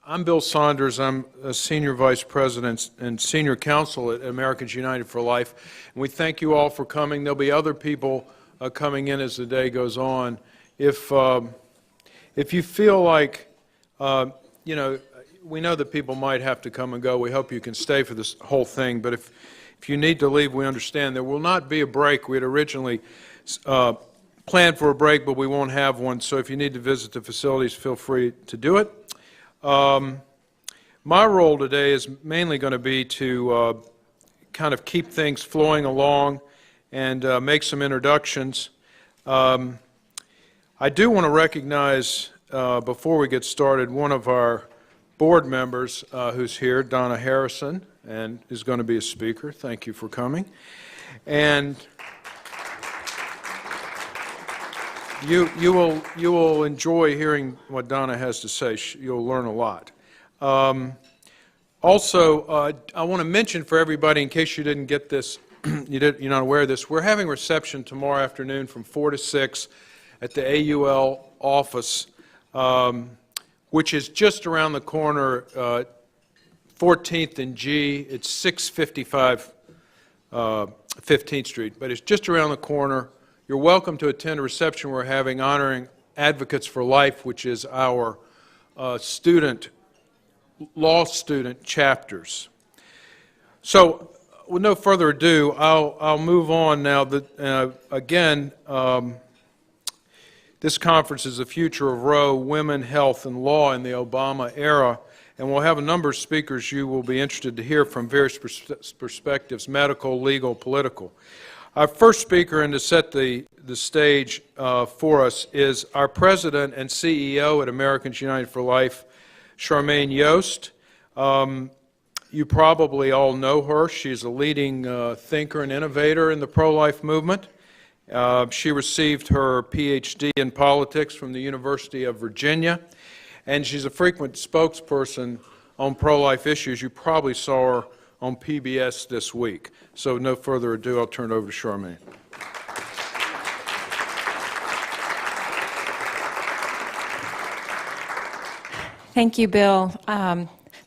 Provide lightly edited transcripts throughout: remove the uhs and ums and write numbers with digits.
I'm Bill Saunders. I'm a Senior Vice President and Senior Counsel at Americans United for Life. And we thank you all for coming. There'll be other people coming in as the day goes on. If you feel like, you know, we know that people might have to come and go. We hope you can stay for this whole thing. But if you need to leave, we understand. There will not be a break. We had originally planned for a break, but we won't have one. So if you need to visit the facilities, feel free to do it. My role today is mainly going to be to kind of keep things flowing along and make some introductions. I do want to recognize, before we get started, one of our board members who's here, Donna Harrison, and is going to be a speaker. Thank you for coming. And you will enjoy hearing what Donna has to say. You'll learn a lot. Also, I want to mention for everybody, in case you didn't get this, you're not aware of this, we're having a reception tomorrow afternoon from 4 to 6 at the AUL office, which is just around the corner, 14th and G. It's 655 15th Street, but it's just around the corner. You're welcome to attend a reception we're having honoring Advocates for Life, which is our law student chapters. So, with no further ado, I'll move on now. Again, this conference is the future of Roe, women, health, and law in the Obama era, and we'll have a number of speakers you will be interested to hear from various perspectives: medical, legal, political. Our first speaker, and to set the stage for us, is our President and CEO at Americans United for Life, Charmaine Yoest. You probably all know her. She's a leading thinker and innovator in the pro-life movement. She received her PhD in politics from the University of Virginia, and she's a frequent spokesperson on pro-life issues. You probably saw her on PBS this week. So no further ado, I'll turn it over to Charmaine. Thank you, Bill.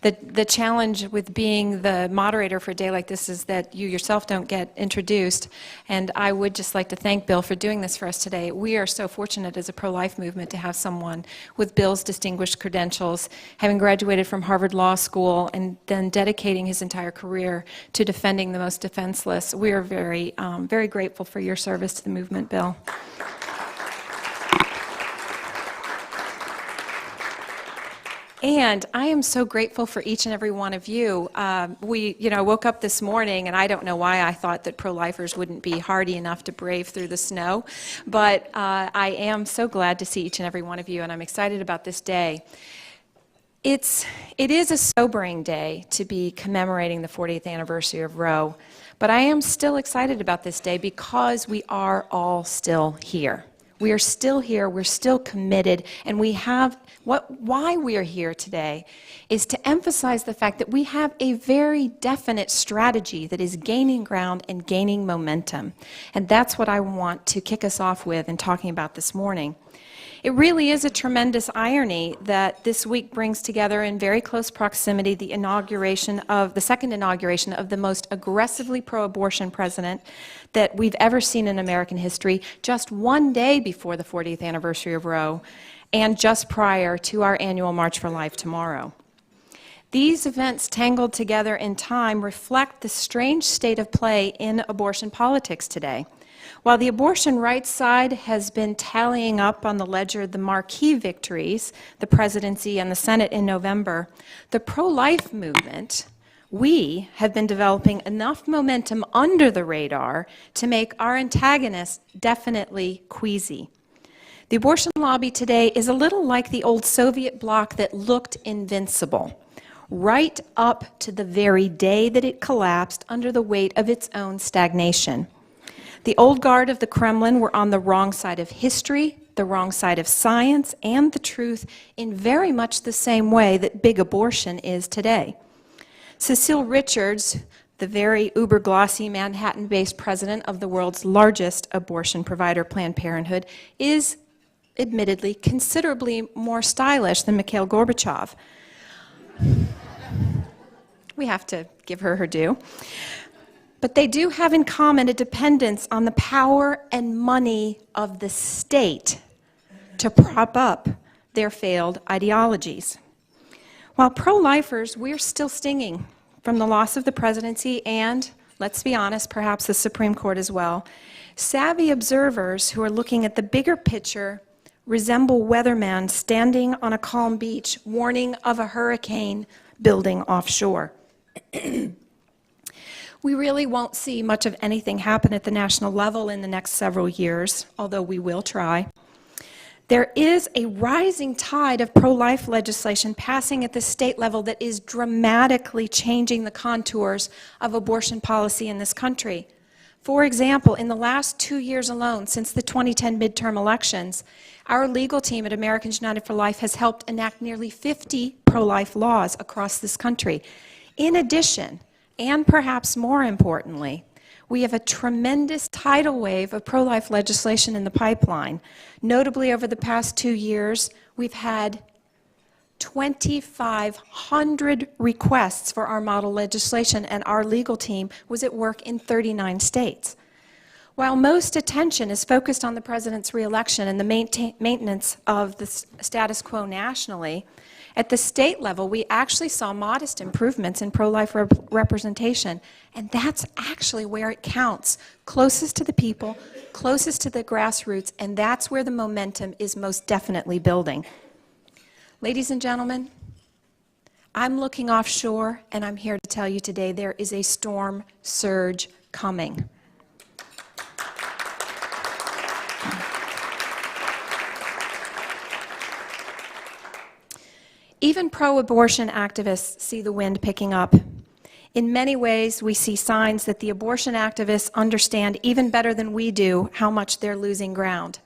The challenge with being the moderator for a day like this is that you yourself don't get introduced, and I would just like to thank Bill for doing this for us today. We are so fortunate as a pro-life movement to have someone with Bill's distinguished credentials, having graduated from Harvard Law School and then dedicating his entire career to defending the most defenseless. We are very, very grateful for your service to the movement, Bill. And I am so grateful for each and every one of you. We woke up this morning, and I don't know why I thought that pro-lifers wouldn't be hardy enough to brave through the snow, but I am so glad to see each and every one of you, and I'm excited about this day. It is a sobering day to be commemorating the 40th anniversary of Roe, but I am still excited about this day because we are all still here. We are still here, we're still committed, and why we are here today is to emphasize the fact that we have a very definite strategy that is gaining ground and gaining momentum. And that's what I want to kick us off with in talking about this morning. It really is a tremendous irony that this week brings together in very close proximity the second inauguration of the most aggressively pro-abortion president that we've ever seen in American history, just one day before the 40th anniversary of Roe, and just prior to our annual March for Life tomorrow. These events tangled together in time reflect the strange state of play in abortion politics today. While the abortion rights side has been tallying up on the ledger the marquee victories, the presidency and the Senate in November, the pro-life movement, we have been developing enough momentum under the radar to make our antagonists definitely queasy. The abortion lobby today is a little like the old Soviet bloc that looked invincible, right up to the very day that it collapsed under the weight of its own stagnation. The old guard of the Kremlin were on the wrong side of history, the wrong side of science, and the truth in very much the same way that big abortion is today. Cecile Richards, the very uber-glossy Manhattan-based president of the world's largest abortion provider, Planned Parenthood, is admittedly considerably more stylish than Mikhail Gorbachev. We have to give her her due. But they do have in common a dependence on the power and money of the state to prop up their failed ideologies. While pro-lifers, we're still stinging from the loss of the presidency and, let's be honest, perhaps the Supreme Court as well. Savvy observers who are looking at the bigger picture resemble weathermen standing on a calm beach warning of a hurricane building offshore. We really won't see much of anything happen at the national level in the next several years, although we will try. There is a rising tide of pro-life legislation passing at the state level that is dramatically changing the contours of abortion policy in this country. For example, in the last 2 years alone, since the 2010 midterm elections, our legal team at Americans United for Life has helped enact nearly 50 pro-life laws across this country. In addition, and perhaps more importantly, we have a tremendous tidal wave of pro-life legislation in the pipeline. Notably, over the past 2 years, we've had 2,500 requests for our model legislation, and our legal team was at work in 39 states. While most attention is focused on the president's reelection and the maintenance of the status quo nationally, at the state level, we actually saw modest improvements in pro-life representation, and that's actually where it counts, closest to the people, closest to the grassroots, and that's where the momentum is most definitely building. Ladies and gentlemen, I'm looking offshore, and I'm here to tell you today there is a storm surge coming. Even pro-abortion activists see the wind picking up. In many ways, we see signs that the abortion activists understand even better than we do how much they're losing ground.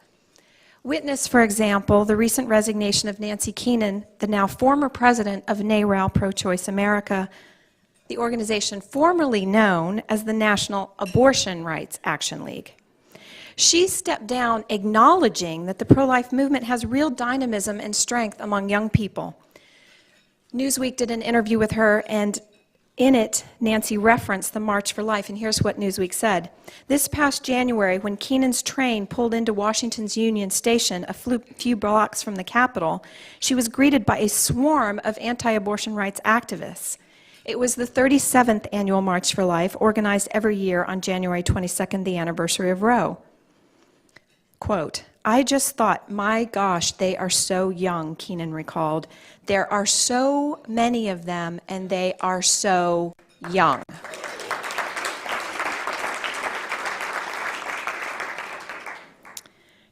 Witness, for example, the recent resignation of Nancy Keenan, the now former president of NARAL Pro-Choice America, the organization formerly known as the National Abortion Rights Action League. She stepped down acknowledging that the pro-life movement has real dynamism and strength among young people. Newsweek did an interview with her, and in it, Nancy referenced the March for Life, and here's what Newsweek said. This past January, when Keenan's train pulled into Washington's Union Station, a few blocks from the Capitol, she was greeted by a swarm of anti-abortion rights activists. It was the 37th annual March for Life, organized every year on January 22nd, the anniversary of Roe. Quote, "I just thought, my gosh, they are so young," Keenan recalled. "There are so many of them, and they are so young."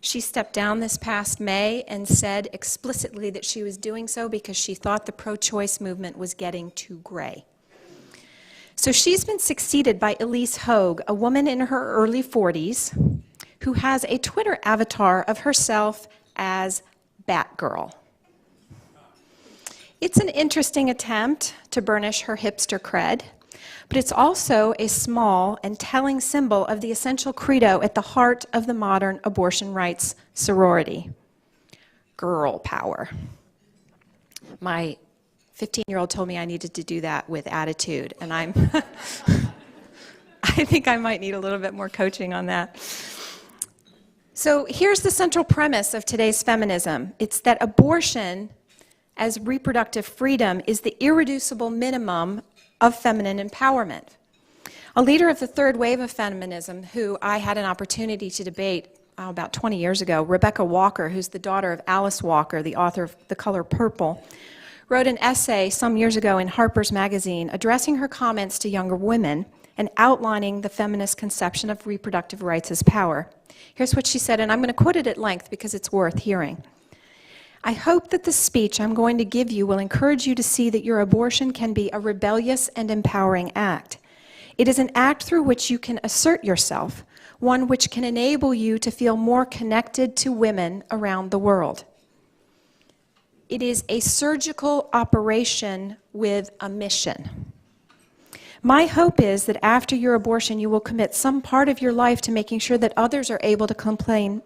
She stepped down this past May and said explicitly that she was doing so because she thought the pro-choice movement was getting too gray. So she's been succeeded by Ilyse Hogue, a woman in her early 40s, who has a Twitter avatar of herself as Batgirl. It's an interesting attempt to burnish her hipster cred, but it's also a small and telling symbol of the essential credo at the heart of the modern abortion rights sorority: girl power. My 15-year-old told me I needed to do that with attitude, and I think I might need a little bit more coaching on that. So here's the central premise of today's feminism. It's that abortion as reproductive freedom is the irreducible minimum of feminine empowerment. A leader of the third wave of feminism, who I had an opportunity to debate about 20 years ago, Rebecca Walker, who's the daughter of Alice Walker, the author of The Color Purple, wrote an essay some years ago in Harper's Magazine addressing her comments to younger women and outlining the feminist conception of reproductive rights as power. Here's what she said, and I'm going to quote it at length because it's worth hearing. "I hope that the speech I'm going to give you will encourage you to see that your abortion can be a rebellious and empowering act. It is an act through which you can assert yourself, one which can enable you to feel more connected to women around the world. It is a surgical operation with a mission. My hope is that after your abortion, you will commit some part of your life to making sure that others are able to claim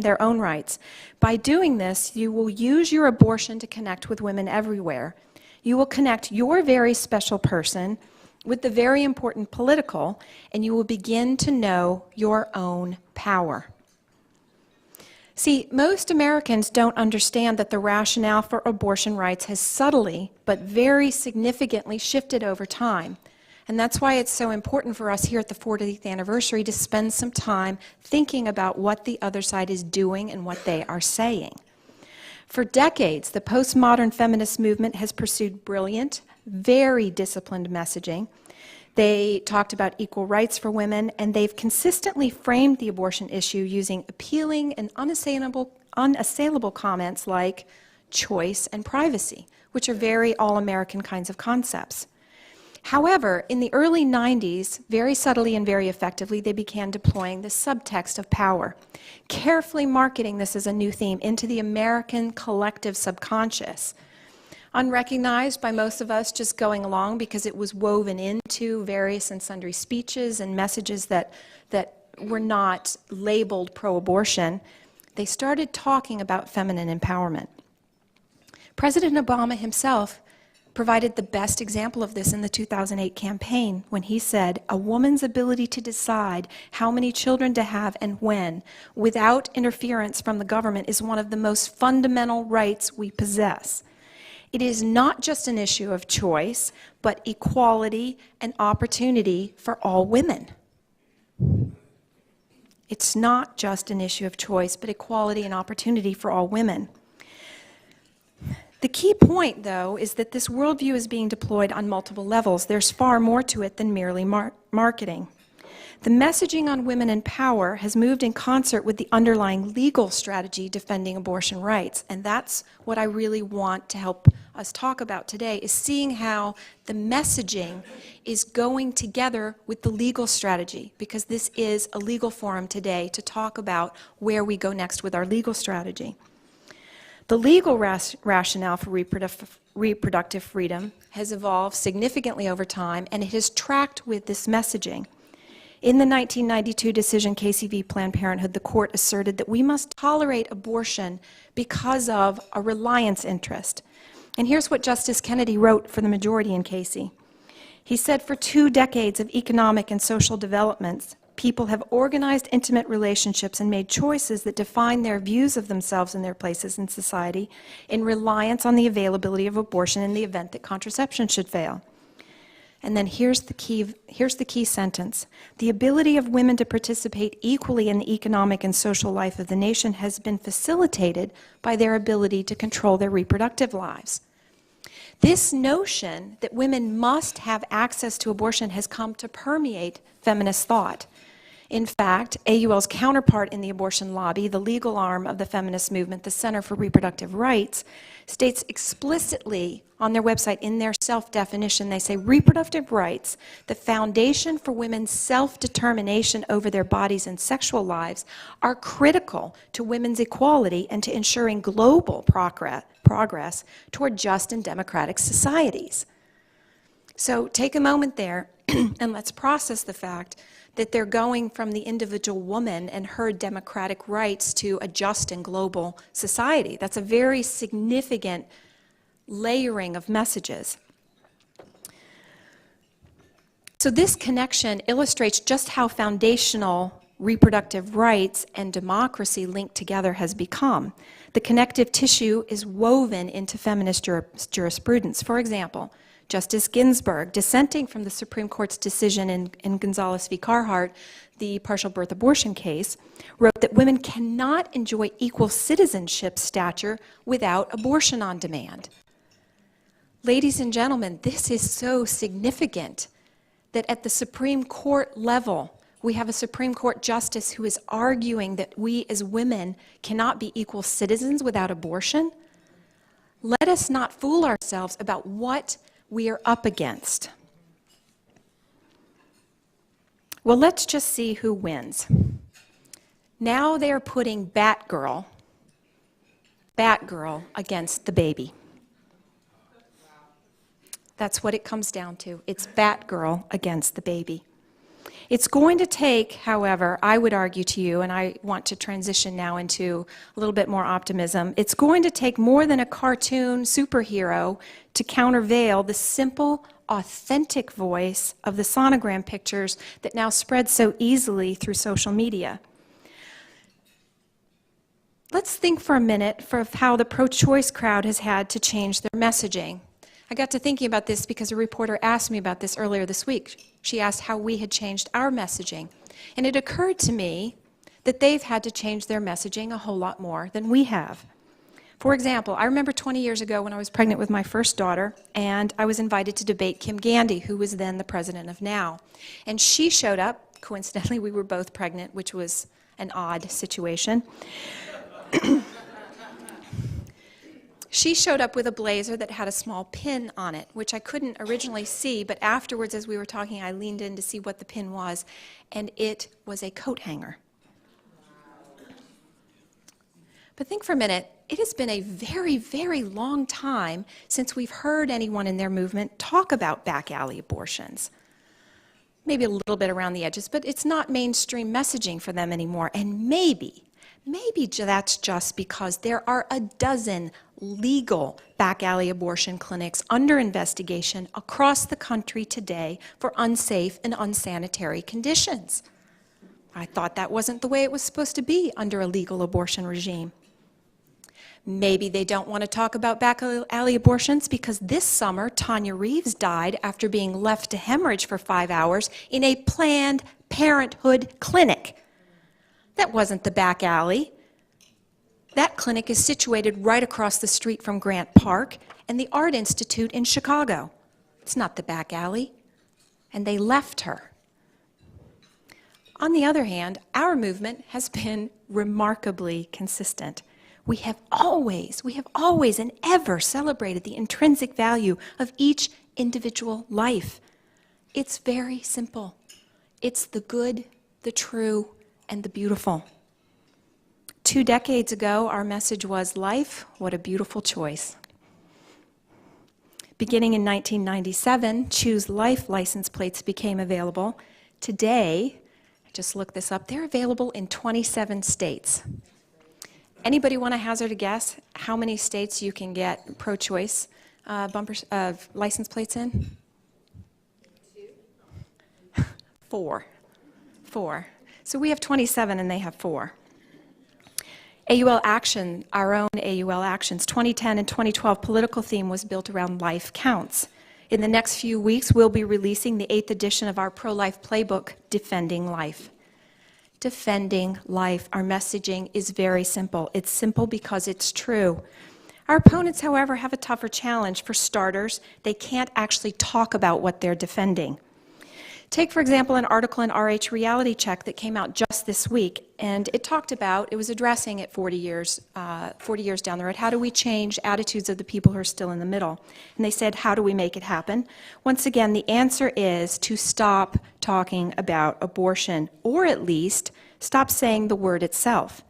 their own rights. By doing this, you will use your abortion to connect with women everywhere. You will connect your very special person with the very important political, and you will begin to know your own power. See, most Americans don't understand that the rationale for abortion rights has subtly but very significantly shifted over time. And that's why it's so important for us here at the 40th anniversary to spend some time thinking about what the other side is doing and what they are saying. For decades, the postmodern feminist movement has pursued brilliant, very disciplined messaging. They talked about equal rights for women, and they've consistently framed the abortion issue using appealing and unassailable comments like choice and privacy, which are very all-American kinds of concepts. However, in the early 90s, very subtly and very effectively, they began deploying the subtext of power, carefully marketing this as a new theme into the American collective subconscious. Unrecognized by most of us just going along because it was woven into various and sundry speeches and messages that were not labeled pro-abortion, they started talking about feminine empowerment. President Obama himself provided the best example of this in the 2008 campaign when he said, "A woman's ability to decide how many children to have and when, without interference from the government, is one of the most fundamental rights we possess. It is not just an issue of choice, but equality and opportunity for all women." It's not just an issue of choice, but equality and opportunity for all women. The key point, though, is that this worldview is being deployed on multiple levels. There's far more to it than merely marketing. The messaging on women in power has moved in concert with the underlying legal strategy defending abortion rights, and that's what I really want to help us talk about today, is seeing how the messaging is going together with the legal strategy, because this is a legal forum today to talk about where we go next with our legal strategy. The legal rationale for reproductive freedom has evolved significantly over time, and it has tracked with this messaging. In the 1992 decision Casey v. Planned Parenthood, the court asserted that we must tolerate abortion because of a reliance interest. And here's what Justice Kennedy wrote for the majority in Casey. He said, "For 2 decades of economic and social developments, people have organized intimate relationships and made choices that define their views of themselves and their places in society in reliance on the availability of abortion in the event that contraception should fail." And then here's the key sentence. "The ability of women to participate equally in the economic and social life of the nation has been facilitated by their ability to control their reproductive lives." This notion that women must have access to abortion has come to permeate feminist thought. In fact, AUL's counterpart in the abortion lobby, the legal arm of the feminist movement, the Center for Reproductive Rights, states explicitly on their website in their self-definition, they say, "Reproductive rights, the foundation for women's self-determination over their bodies and sexual lives, are critical to women's equality and to ensuring global progress toward just and democratic societies." So take a moment there and let's process the fact that they're going from the individual woman and her democratic rights to a just and global society. That's a very significant layering of messages. So this connection illustrates just how foundational reproductive rights and democracy linked together has become. The connective tissue is woven into feminist jurisprudence. For example, Justice Ginsburg, dissenting from the Supreme Court's decision in Gonzalez v. Carhart, the partial birth abortion case, wrote that women cannot enjoy equal citizenship stature without abortion on demand. Ladies and gentlemen, this is so significant that at the Supreme Court level, we have a Supreme Court justice who is arguing that we as women cannot be equal citizens without abortion. Let us not fool ourselves about what we are up against. Well, let's just see who wins. Now they are putting Batgirl against the baby. That's what it comes down to. It's Batgirl against the baby. It's going to take, however, I would argue to you, and I want to transition now into a little bit more optimism, it's going to take more than a cartoon superhero to countervail the simple, authentic voice of the sonogram pictures that now spread so easily through social media. Let's think for a minute of how the pro-choice crowd has had to change their messaging. I got to thinking about this because a reporter asked me about this earlier this week. She asked how we had changed our messaging. And it occurred to me that they've had to change their messaging a whole lot more than we have. For example, I remember 20 years ago when I was pregnant with my first daughter, and I was invited to debate Kim Gandy, who was then the president of Now. And she showed up. Coincidentally, we were both pregnant, which was an odd situation. She showed up with a blazer that had a small pin on it, which I couldn't originally see, but afterwards as we were talking, I leaned in to see what the pin was, and it was a coat hanger. But think for a minute, it has been a very, very long time since we've heard anyone in their movement talk about back-alley abortions. Maybe a little bit around the edges, but it's not mainstream messaging for them anymore, and maybe that's just because there are a dozen legal back-alley abortion clinics under investigation across the country today for unsafe and unsanitary conditions. I thought that wasn't the way it was supposed to be under a legal abortion regime. Maybe they don't want to talk about back-alley abortions because this summer Tanya Reeves died after being left to hemorrhage for 5 hours in a Planned Parenthood clinic. That wasn't the back alley. That clinic is situated right across the street from Grant Park and the Art Institute in Chicago. It's not the back alley. And they left her. On the other hand, our movement has been remarkably consistent. We have always and ever celebrated the intrinsic value of each individual life. It's very simple. It's the good, the true, and the beautiful. 2 decades ago, our message was, life, what a beautiful choice. Beginning in 1997, Choose Life license plates became available. Today, I just looked this up, they're available in 27 states. Anybody want to hazard a guess how many states you can get pro-choice license plates in? 2. 4. So we have 27 and they have 4. AUL Action, our own AUL Action's 2010 and 2012 political theme was built around Life Counts. In the next few weeks, we'll be releasing the 8th edition of our pro-life playbook, Defending Life. Defending life. Our messaging is very simple. It's simple because it's true. Our opponents, however, have a tougher challenge. For starters, they can't actually talk about what they're defending. Take, for example, an article in RH Reality Check that came out just this week, and it was addressing it 40 years down the road. How do we change attitudes of the people who are still in the middle? And they said, how do we make it happen? Once again, the answer is to stop talking about abortion, or at least stop saying the word itself.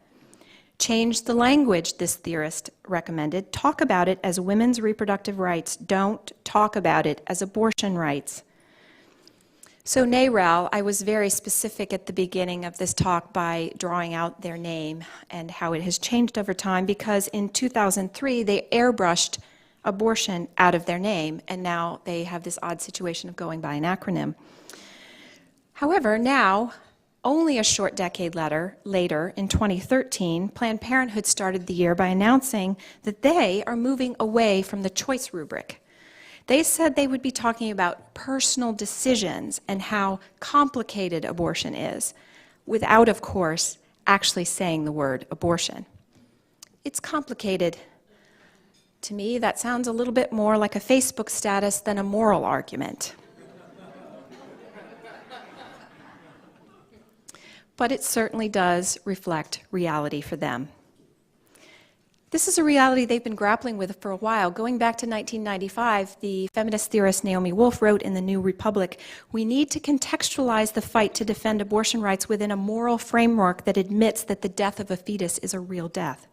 Change the language, this theorist recommended. Talk about it as women's reproductive rights. Don't talk about it as abortion rights. So NARAL, I was very specific at the beginning of this talk by drawing out their name and how it has changed over time, because in 2003 they airbrushed abortion out of their name, and now they have this odd situation of going by an acronym. However, now, only a short decade later, in 2013, Planned Parenthood started the year by announcing that they are moving away from the choice rubric. They said they would be talking about personal decisions and how complicated abortion is, without, of course, actually saying the word abortion. It's complicated. To me, that sounds a little bit more like a Facebook status than a moral argument. But it certainly does reflect reality for them. This is a reality they've been grappling with for a while. Going back to 1995, the feminist theorist Naomi Wolf wrote in The New Republic, "We need to contextualize the fight to defend abortion rights within a moral framework that admits that the death of a fetus is a real death."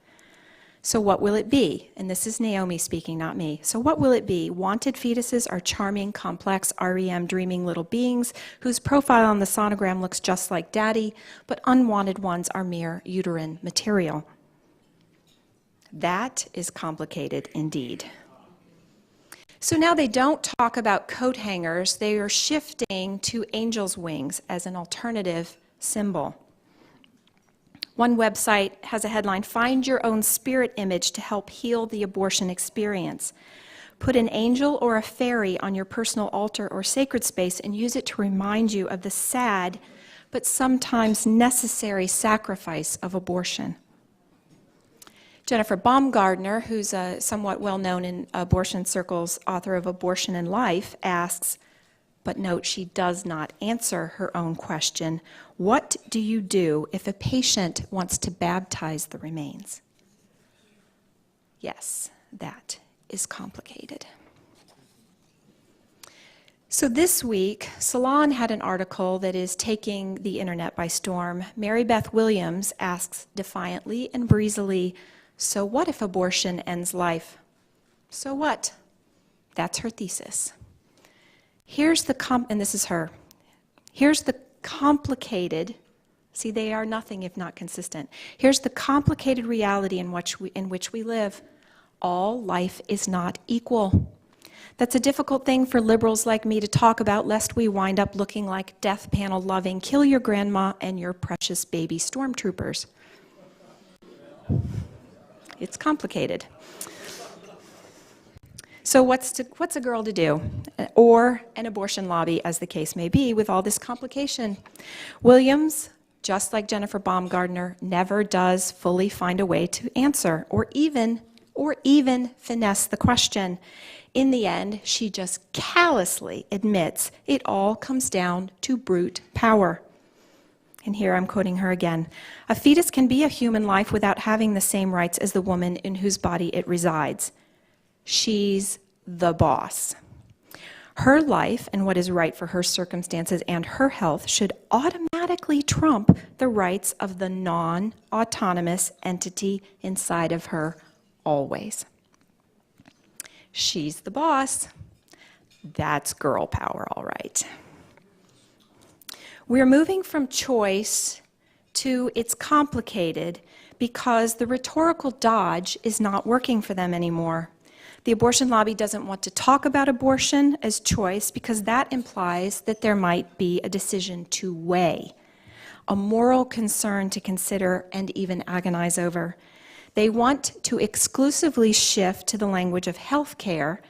So what will it be? And this is Naomi speaking, not me. So what will it be? Wanted fetuses are charming, complex, REM dreaming little beings whose profile on the sonogram looks just like daddy, but unwanted ones are mere uterine material. That is complicated indeed. So now they don't talk about coat hangers, they are shifting to angel's wings as an alternative symbol. One website has a headline, "Find your own spirit image to help heal the abortion experience. Put an angel or a fairy on your personal altar or sacred space and use it to remind you of the sad but sometimes necessary sacrifice of abortion." Jennifer Baumgardner, who's a somewhat well-known in abortion circles author of Abortion and Life, asks, but note she does not answer her own question, what do you do if a patient wants to baptize the remains? Yes, that is complicated. So this week, Salon had an article that is taking the internet by storm. Mary Beth Williams asks defiantly and breezily, so what if abortion ends life? So what? That's her thesis. Here's the and this is her. Here's the complicated, see, they are nothing if not consistent. Here's the complicated reality in which we live. All life is not equal. That's a difficult thing for liberals like me to talk about, lest we wind up looking like death panel loving, kill your grandma and your precious baby stormtroopers. It's complicated. So what's a girl to do? Or an abortion lobby, as the case may be, with all this complication? Williams, just like Jennifer Baumgardner, never does fully find a way to answer or even finesse the question. In the end, she just callously admits it all comes down to brute power. And here I'm quoting her again. A fetus can be a human life without having the same rights as the woman in whose body it resides. She's the boss. Her life and what is right for her circumstances and her health should automatically trump the rights of the non-autonomous entity inside of her always. She's the boss. That's girl power, all right. We're moving from choice to it's complicated because the rhetorical dodge is not working for them anymore. The abortion lobby doesn't want to talk about abortion as choice because that implies that there might be a decision to weigh, a moral concern to consider and even agonize over. They want to exclusively shift to the language of health care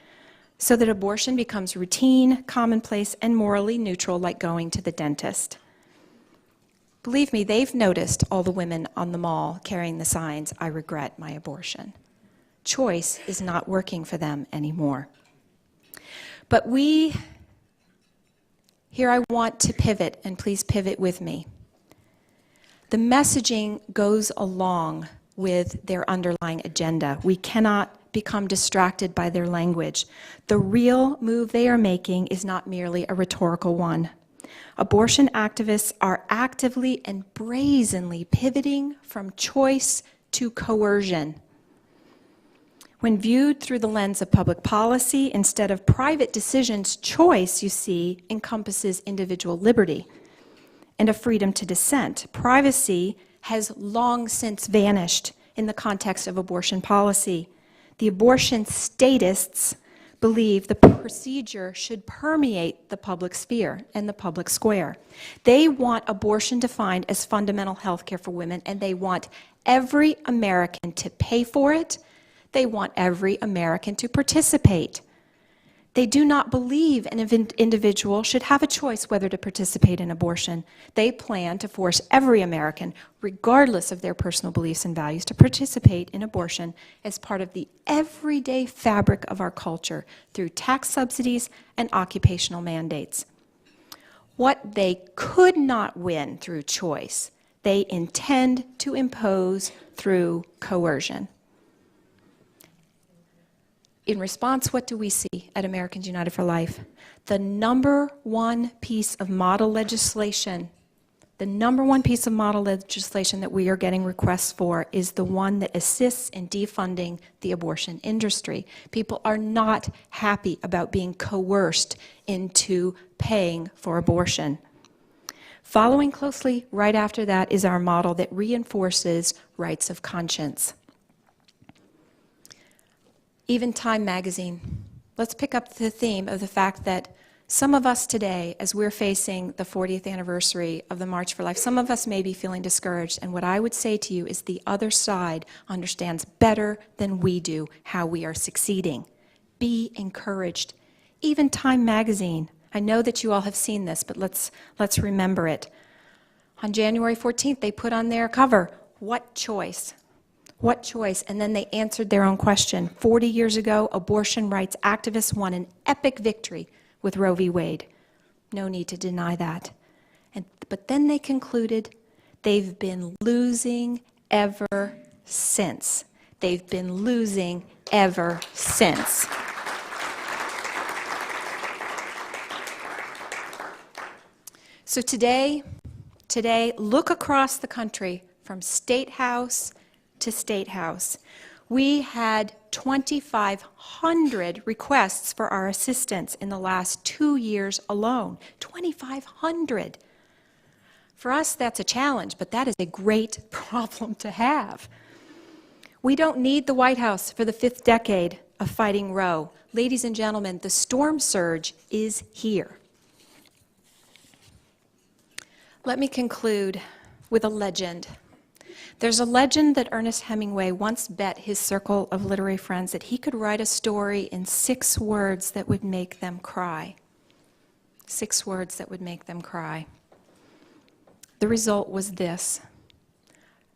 so that abortion becomes routine, commonplace, and morally neutral like going to the dentist. Believe me, they've noticed all the women on the mall carrying the signs, "I regret my abortion." Choice is not working for them anymore. But here I want to pivot, and please pivot with me. The messaging goes along with their underlying agenda. We cannot become distracted by their language. The real move they are making is not merely a rhetorical one. Abortion activists are actively and brazenly pivoting from choice to coercion. When viewed through the lens of public policy instead of private decisions, choice, you see, encompasses individual liberty and a freedom to dissent. Privacy has long since vanished in the context of abortion policy. The abortion statists believe the procedure should permeate the public sphere and the public square. They want abortion defined as fundamental health care for women, and they want every American to pay for it. They want every American to participate. They do not believe an individual should have a choice whether to participate in abortion. They plan to force every American, regardless of their personal beliefs and values, to participate in abortion as part of the everyday fabric of our culture through tax subsidies and occupational mandates. What they could not win through choice, they intend to impose through coercion. In response, what do we see at Americans United for Life? The number one piece of model legislation The number one piece of model legislation that we are getting requests for is the one that assists in defunding the abortion industry. People are not happy about being coerced into paying for abortion. Following closely right after that is our model that reinforces rights of conscience. Even Time magazine. Let's pick up the theme of the fact that some of us today, as we're facing the 40th anniversary of the March for Life, some of us may be feeling discouraged, and what I would say to you is the other side understands better than we do how we are succeeding. Be encouraged. Even Time magazine, I know that you all have seen this, but let's remember it. On January 14th, they put on their cover, "What choice?" What choice? And then they answered their own question. 40 years ago, abortion rights activists won an epic victory with Roe v. Wade. No need to deny that. But then they concluded they've been losing ever since. They've been losing ever since. So today, look across the country from State House to State House. We had 2,500 requests for our assistance in the last 2 years alone. 2,500. For us, that's a challenge, but that is a great problem to have. We don't need the White House for the 5th decade of fighting Roe. Ladies and gentlemen, the storm surge is here. Let me conclude with a legend. There's a legend that Ernest Hemingway once bet his circle of literary friends that he could write a story in 6 words that would make them cry. 6 words that would make them cry. The result was this: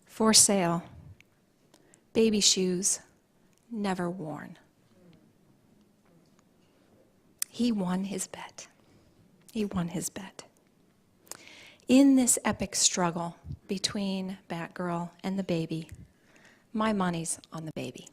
for sale, baby shoes, never worn. He won his bet. He won his bet. In this epic struggle between Batgirl and the baby, my money's on the baby.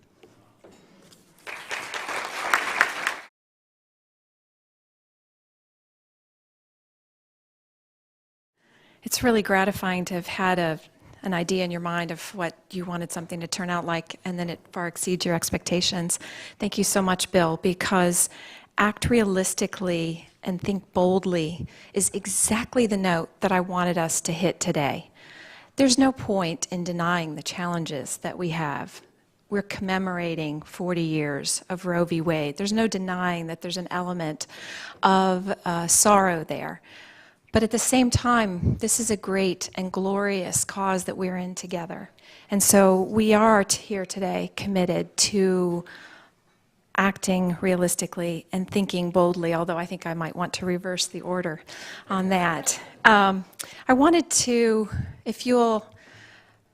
It's really gratifying to have had an idea in your mind of what you wanted something to turn out like, and then it far exceeds your expectations. Thank you so much, Bill, because act realistically and think boldly is exactly the note that I wanted us to hit today. There's no point in denying the challenges that we have. We're commemorating 40 years of Roe v. Wade. There's no denying that there's an element of sorrow there. But at the same time, this is a great and glorious cause that we're in together. And so we are here today committed to acting realistically and thinking boldly, although I think I might want to reverse the order on that. I wanted to, if you'll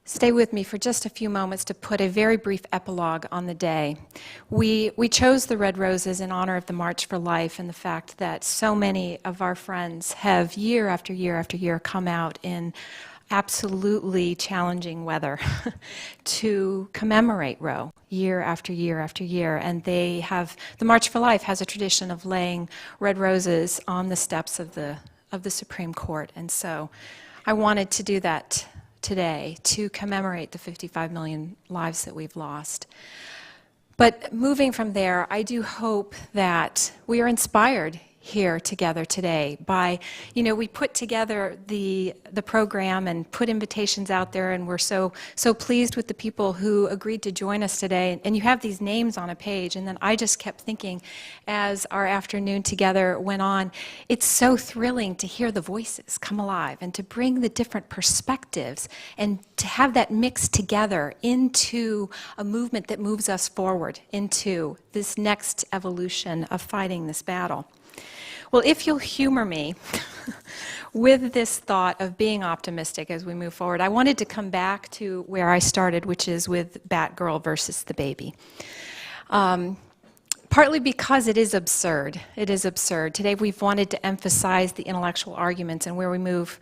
stay with me for just a few moments, to put a very brief epilogue on the day. We chose the red roses in honor of the March for Life and the fact that so many of our friends have year after year after year come out in absolutely challenging weather to commemorate Roe year after year after year. And they have, the March for Life has a tradition of laying red roses on the steps of the Supreme Court. And so I wanted to do that today to commemorate the 55 million lives that we've lost. But moving from there, I do hope that we are inspired here together today by, we put together the program and put invitations out there, and we're so pleased with the people who agreed to join us today. And you have these names on a page, and then I just kept thinking as our afternoon together went on, it's so thrilling to hear the voices come alive and to bring the different perspectives and to have that mixed together into a movement that moves us forward into this next evolution of fighting this battle. Well, if you'll humor me with this thought of being optimistic as we move forward, I wanted to come back to where I started, which is with Batgirl versus the baby. Partly because it is absurd. It is absurd. Today we've wanted to emphasize the intellectual arguments and where we move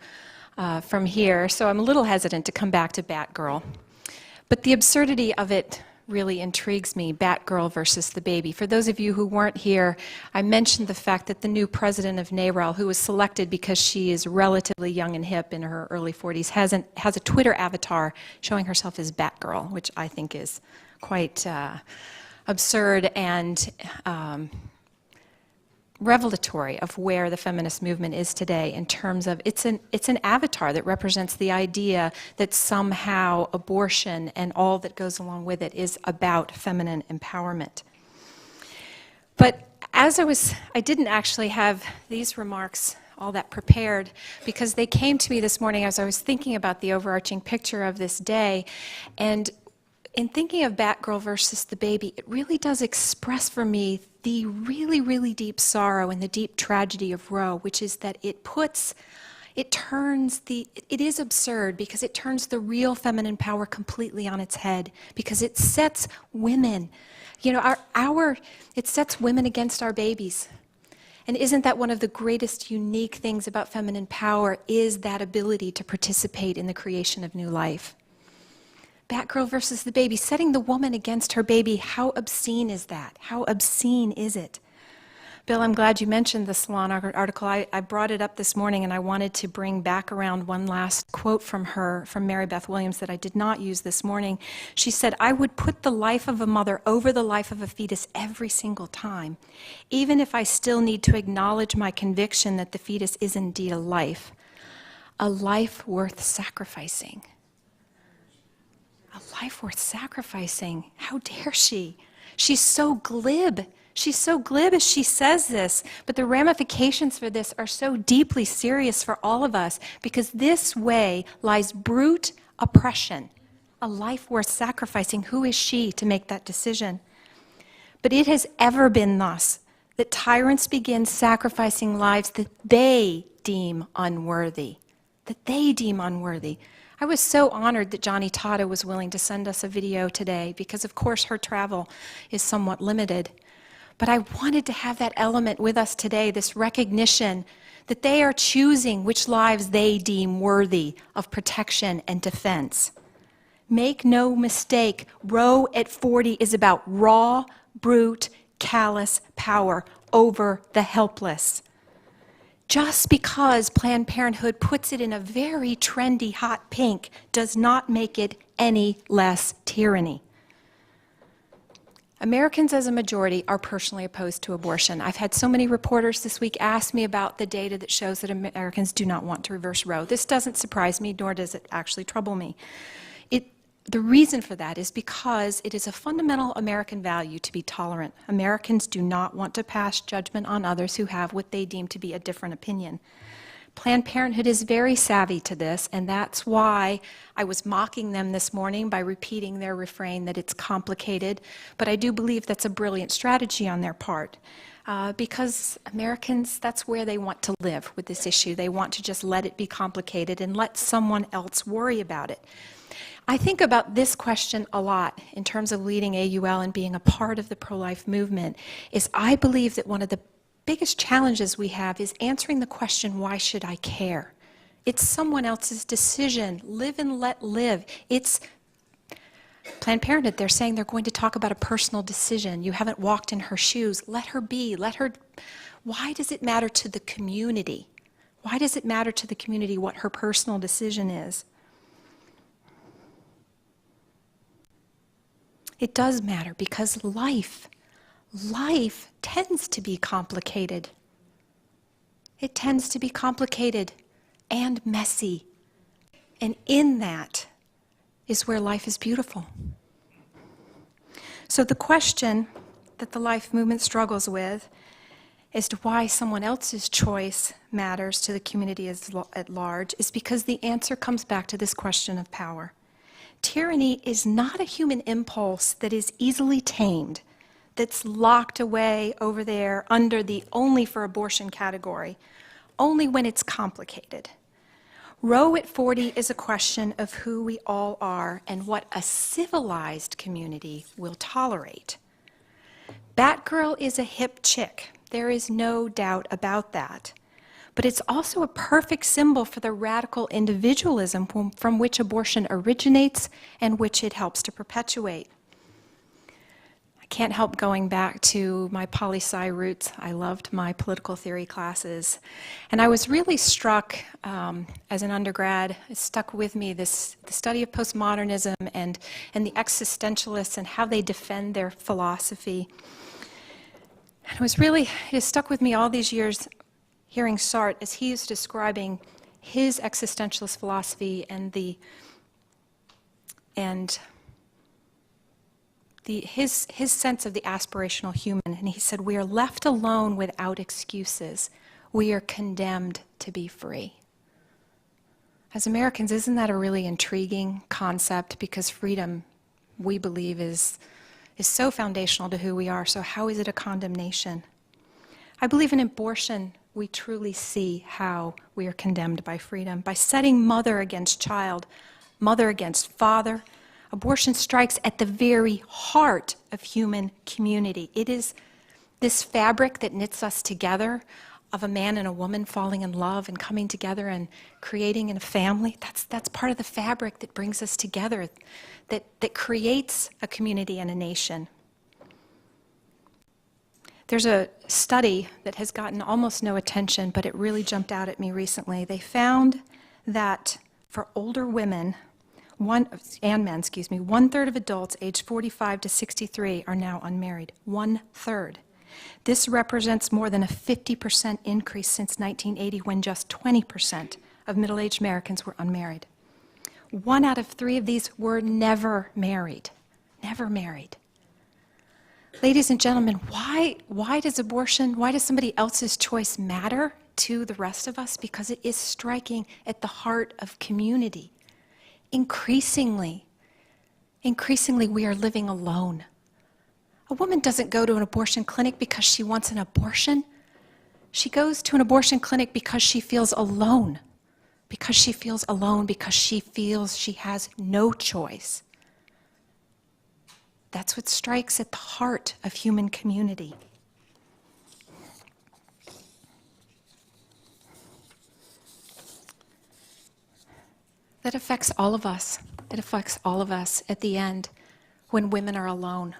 from here, so I'm a little hesitant to come back to Batgirl. But the absurdity of it really intrigues me, Batgirl versus the baby. For those of you who weren't here, I mentioned the fact that the new president of NARAL, who was selected because she is relatively young and hip in her early 40s, has a Twitter avatar showing herself as Batgirl, which I think is quite absurd and revelatory of where the feminist movement is today in terms of it's an avatar that represents the idea that somehow abortion and all that goes along with it is about feminine empowerment. But as I didn't actually have these remarks all that prepared because they came to me this morning as I was thinking about the overarching picture of this day. And in thinking of Batgirl versus the baby, it really does express for me the really, really deep sorrow and the deep tragedy of Roe, which is that it is absurd because it turns the real feminine power completely on its head, because it sets women, it sets women against our babies. And isn't that one of the greatest unique things about feminine power, is that ability to participate in the creation of new life? Batgirl versus the baby, setting the woman against her baby, how obscene is that? How obscene is it? Bill, I'm glad you mentioned the Salon article. I brought it up this morning, and I wanted to bring back around one last quote from Mary Beth Williams that I did not use this morning. She said, "I would put the life of a mother over the life of a fetus every single time, even if I still need to acknowledge my conviction that the fetus is indeed a life worth sacrificing." A life worth sacrificing. How dare she? She's so glib. She's so glib as she says this, but the ramifications for this are so deeply serious for all of us, because this way lies brute oppression. A life worth sacrificing. Who is she to make that decision? But it has ever been thus, that tyrants begin sacrificing lives that they deem unworthy. That they deem unworthy. I was so honored that Johnny Tata was willing to send us a video today, because of course her travel is somewhat limited. But I wanted to have that element with us today, this recognition that they are choosing which lives they deem worthy of protection and defense. Make no mistake, Roe at 40 is about raw, brute, callous power over the helpless. Just because Planned Parenthood puts it in a very trendy hot pink does not make it any less tyranny. Americans as a majority are personally opposed to abortion. I've had so many reporters this week ask me about the data that shows that Americans do not want to reverse Roe. This doesn't surprise me, nor does it actually trouble me. The reason for that is because it is a fundamental American value to be tolerant. Americans do not want to pass judgment on others who have what they deem to be a different opinion. Planned Parenthood is very savvy to this, and that's why I was mocking them this morning by repeating their refrain that it's complicated. But I do believe that's a brilliant strategy on their part, because Americans, that's where they want to live with this issue. They want to just let it be complicated and let someone else worry about it. I think about this question a lot in terms of leading AUL and being a part of the pro-life movement. I believe that one of the biggest challenges we have is answering the question, why should I care? It's someone else's decision. Live and let live. It's Planned Parenthood. They're saying they're going to talk about a personal decision. You haven't walked in her shoes. Let her be. Let her. Why does it matter to the community? Why does it matter to the community what her personal decision is? It does matter, because life tends to be complicated. It tends to be complicated and messy. And in that is where life is beautiful. So the question that the life movement struggles with as to why someone else's choice matters to the community at large is because the answer comes back to this question of power. Tyranny is not a human impulse that is easily tamed, that's locked away over there under the only for abortion category, only when it's complicated. Roe at 40 is a question of who we all are and what a civilized community will tolerate. Batgirl is a hip chick. There is no doubt about that. But it's also a perfect symbol for the radical individualism from which abortion originates and which it helps to perpetuate. I can't help going back to my poli-sci roots. I loved my political theory classes. And I was really struck as an undergrad, it stuck with me, the study of postmodernism and the existentialists and how they defend their philosophy. And it has stuck with me all these years hearing Sartre as he is describing his existentialist philosophy and his sense of the aspirational human. And he said, we are left alone without excuses. We are condemned to be free. As Americans, isn't that a really intriguing concept? Because freedom, we believe, is so foundational to who we are. So how is it a condemnation? I believe in abortion, we truly see how we are condemned by freedom. By setting mother against child, mother against father, abortion strikes at the very heart of human community. It is this fabric that knits us together of a man and a woman falling in love and coming together and creating a family. That's part of the fabric that brings us together, that creates a community and a nation. There's a study that has gotten almost no attention, but it really jumped out at me recently. They found that for older women, men, 1/3 of adults aged 45 to 63 are now unmarried. 1/3. This represents more than a 50% increase since 1980, when just 20% of middle-aged Americans were unmarried. 1 out of 3 of these were never married. Never married. Ladies and gentlemen, why does somebody else's choice matter to the rest of us? Because it is striking at the heart of community. Increasingly, we are living alone. A woman doesn't go to an abortion clinic because she wants an abortion. She goes to an abortion clinic because she feels alone. Because she feels alone, because she feels she has no choice. That's what strikes at the heart of human community. That affects all of us. It affects all of us at the end when women are alone.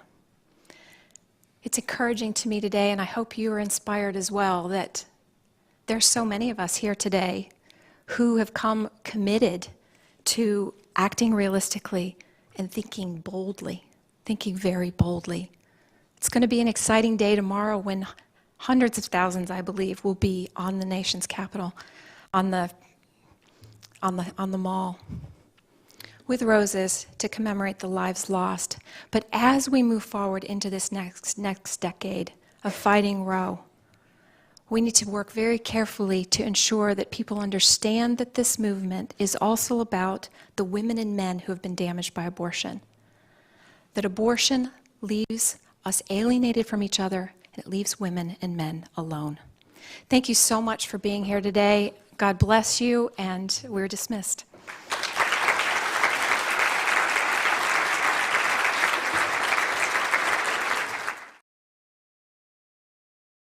It's encouraging to me today, and I hope you are inspired as well, that there's so many of us here today who have come committed to acting realistically and thinking boldly, thinking very boldly. It's going to be an exciting day tomorrow when hundreds of thousands, I believe, will be on the nation's capital, on the mall, with roses to commemorate the lives lost. But as we move forward into this next decade of fighting Roe, we need to work very carefully to ensure that people understand that this movement is also about the women and men who have been damaged by abortion. That abortion leaves us alienated from each other, and it leaves women and men alone. Thank you so much for being here today. God bless you, and we're dismissed.